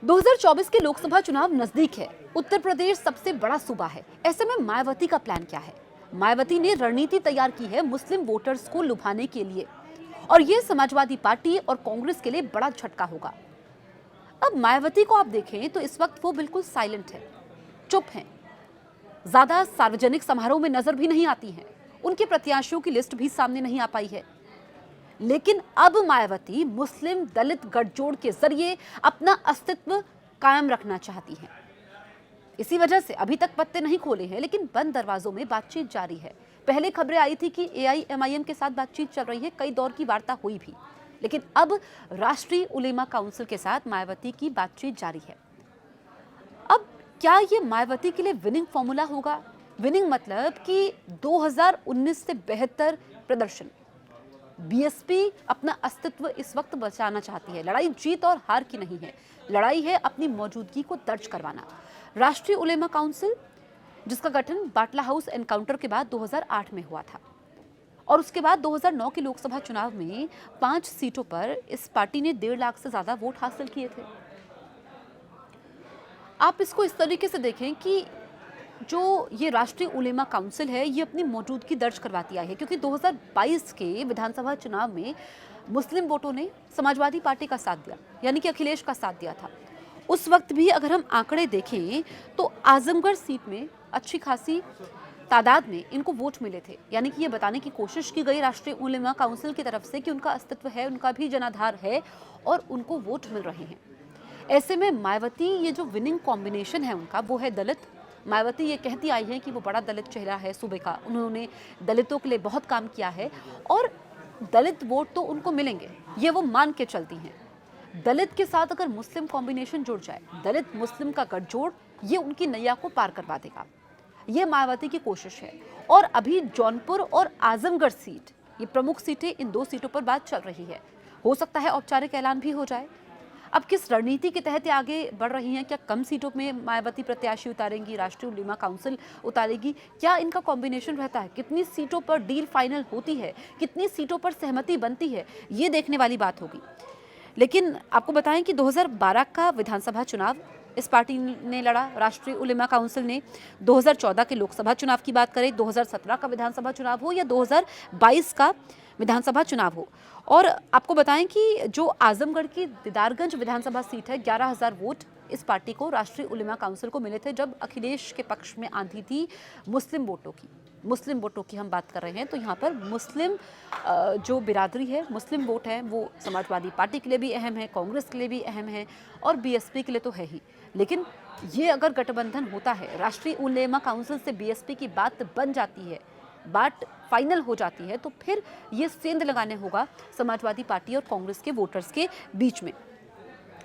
2024 के लोकसभा चुनाव नजदीक है। उत्तर प्रदेश सबसे बड़ा सूबा है। ऐसे में मायावती का प्लान क्या है? मायावती ने रणनीति तैयार की है मुस्लिम वोटर्स को लुभाने के लिए, और ये समाजवादी पार्टी और कांग्रेस के लिए बड़ा झटका होगा। अब मायावती को आप देखें तो इस वक्त वो बिल्कुल साइलेंट है, चुप हैं, ज्यादा सार्वजनिक समारोह में नजर भी नहीं आती हैं। उनके प्रत्याशियों की लिस्ट भी सामने नहीं आ पाई है। लेकिन अब मायावती मुस्लिम दलित गठजोड़ के जरिए अपना अस्तित्व कायम रखना चाहती हैं। इसी वजह से अभी तक पत्ते नहीं खोले हैं, लेकिन बंद दरवाजों में बातचीत जारी है। पहले खबरें आई थी कि AIMIM के साथ बातचीत चल रही है, कई दौर की वार्ता हुई भी, लेकिन अब राष्ट्रीय उलेमा काउंसिल के साथ मायावती की बातचीत जारी है। अब क्या ये मायावती के लिए विनिंग फॉर्मूला होगा? विनिंग मतलब कि 2019 से बेहतर प्रदर्शन। BSP अपना अस्तित्व इस वक्त बचाना चाहती है। लड़ाई जीत और हार की नहीं है, लड़ाई है अपनी मौजूदगी को दर्ज करवाना। राष्ट्रीय उलेमा काउंसिल, जिसका गठन बाटला हाउस एनकाउंटर के बाद 2008 में हुआ था, और उसके बाद 2009 के लोकसभा चुनाव में 5 सीटों पर इस पार्टी ने 1.5 लाख से ज्यादा वोट हासिल किए थे। आप इसको इस तरीके से देखें कि जो ये राष्ट्रीय उलेमा काउंसिल है, ये अपनी मौजूदगी दर्ज करवाती आई है, क्योंकि 2022 के विधानसभा चुनाव में मुस्लिम वोटों ने समाजवादी पार्टी का साथ दिया, यानी कि अखिलेश का साथ दिया था। उस वक्त भी अगर हम आंकड़े देखें तो आजमगढ़ सीट में अच्छी खासी तादाद में इनको वोट मिले थे, यानी कि ये बताने की कोशिश की गई राष्ट्रीय उलेमा काउंसिल की तरफ से कि उनका अस्तित्व है, उनका भी जनाधार है और उनको वोट मिल रहे हैं। ऐसे में मायावती, ये जो विनिंग कॉम्बिनेशन है उनका, वो है दलित। मायावती ये कहती आई है कि वो बड़ा दलित चेहरा है सूबे का, उन्होंने दलितों के लिए बहुत काम किया है और दलित वोट तो उनको मिलेंगे, ये वो मान के चलती हैं। दलित के साथ अगर मुस्लिम कॉम्बिनेशन जुड़ जाए, दलित मुस्लिम का गठजोड़, ये उनकी नैया को पार करवा देगा। ये मायावती की कोशिश है। और अभी जौनपुर और आजमगढ़ सीट, ये प्रमुख सीटें, इन 2 सीटों पर बात चल रही है। हो सकता है औपचारिक ऐलान भी हो जाए। अब किस रणनीति के तहत आगे बढ़ रही हैं? क्या कम सीटों में मायावती प्रत्याशी उतारेंगी, राष्ट्रीय उलेमा काउंसिल उतारेगी? क्या इनका कॉम्बिनेशन रहता है? कितनी सीटों पर डील फाइनल होती है, कितनी सीटों पर सहमति बनती है, ये देखने वाली बात होगी। लेकिन आपको बताएं कि 2012 का विधानसभा चुनाव इस पार्टी ने लड़ा, राष्ट्रीय उलेमा काउंसिल ने। 2014 के लोकसभा चुनाव की बात करें, 2017 का विधानसभा चुनाव हो या 2022 का विधानसभा चुनाव हो, और आपको बताएं कि जो आजमगढ़ की दीदारगंज विधानसभा सीट है, 11,000 वोट इस पार्टी को, राष्ट्रीय उलेमा काउंसिल को मिले थे जब अखिलेश के पक्ष में आंधी थी मुस्लिम वोटों की। मुस्लिम वोटों की हम बात कर रहे हैं, तो यहाँ पर मुस्लिम जो बिरादरी है, मुस्लिम वोट है, वो समाजवादी पार्टी के लिए भी अहम है, कांग्रेस के लिए भी अहम है और BSP के लिए तो है ही। लेकिन ये अगर गठबंधन होता है, राष्ट्रीय उलेमा काउंसिल से BSP की बात बन जाती है, बात फाइनल हो जाती है, तो फिर ये सेंध लगाने होगा समाजवादी पार्टी और कांग्रेस के वोटर्स के बीच में।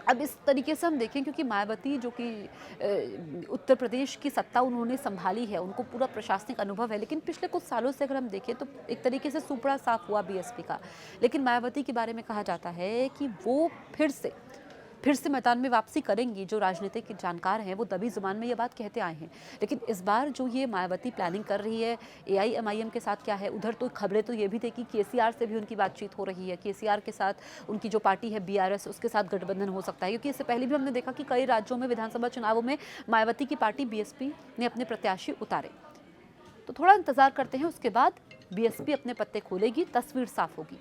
अब इस तरीके से हम देखें, क्योंकि मायावती जो कि उत्तर प्रदेश की सत्ता उन्होंने संभाली है, उनको पूरा प्रशासनिक अनुभव है, लेकिन पिछले कुछ सालों से अगर हम देखें तो एक तरीके से सुपड़ा साफ हुआ BSP का। लेकिन मायावती के बारे में कहा जाता है कि वो फिर से मैदान में वापसी करेंगी। जो राजनीतिक जानकार हैं वो दबी जुबान में ये बात कहते आए हैं, लेकिन इस बार जो ये मायावती प्लानिंग कर रही है AIMIM के साथ क्या है, उधर तो खबरें तो ये भी थी कि KCR से भी उनकी बातचीत हो रही है। KCR के साथ उनकी जो पार्टी है BRS, उसके साथ गठबंधन हो सकता है, क्योंकि इससे पहले भी हमने देखा कि कई राज्यों में विधानसभा चुनावों में मायावती की पार्टी BSP ने अपने प्रत्याशी उतारे। तो थोड़ा इंतजार करते हैं, उसके बाद BSP अपने पत्ते खोलेगी, तस्वीर साफ होगी।